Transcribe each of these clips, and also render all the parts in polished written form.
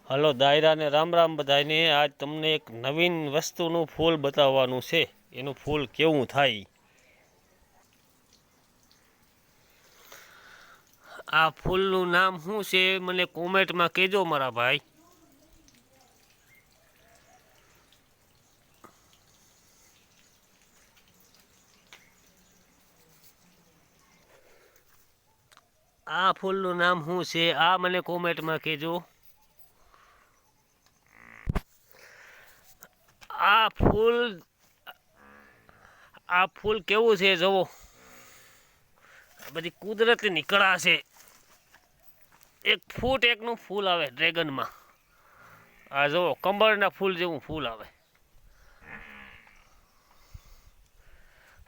Hello દાયરા ને રામ રામ બધાને। આજ તમને એક નવીન વસ્તુનું ફૂલ બતાવવાનું છે, એનું ફૂલ કેવું થાય। આ ફૂલનું નામ શું છે મને કોમેન્ટમાં કહેજો મારા ભાઈ। આ ફૂલનું નામ શું છે આ મને કોમેન્ટમાં કહેજો। આ ફૂલ કેવું છે જુઓ, બધી કુદરતી કળા છે। 1 ફૂટ એકનું ફૂલ આવે ડ્રેગનમાં। આ જુઓ કમળના ફૂલ જેવું ફૂલ આવે।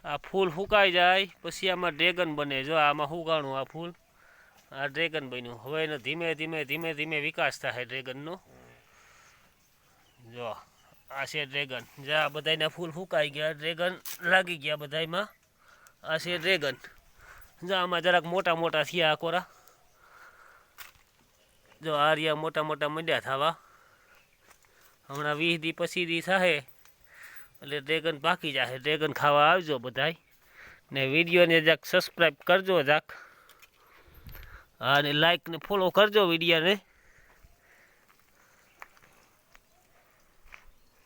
આ ફૂલ સુકાઈ જાય પછી આમાં ડ્રેગન બને। જો આમાં સુકાણું આ ફૂલ, આ ડ્રેગન બન્યું। હવે એનો ધીમે ધીમે વિકાસ થાય ડ્રેગનનો। જો આ છે ડ્રેગન। જ્યાં બધાના ફૂલ સુકાઈ ગયા, ડ્રેગન લાગી ગયા બધામાં। આ છે ડ્રેગન। જો આમાં જરાક મોટા મોટા થયા આ કોરા। જો આ રહ્યા મોટા મોટા મંડ્યા થવા। હમણાં 20 દી 25 દી થાય એટલે ડ્રેગન પાકી જશે। ડ્રેગન ખાવા આવજો બધાય ને વિડીયોને જરાક સબસ્ક્રાઈબ કરજો જરાક, હા ને લાઈક ને ફોલો કરજો વિડીયોને।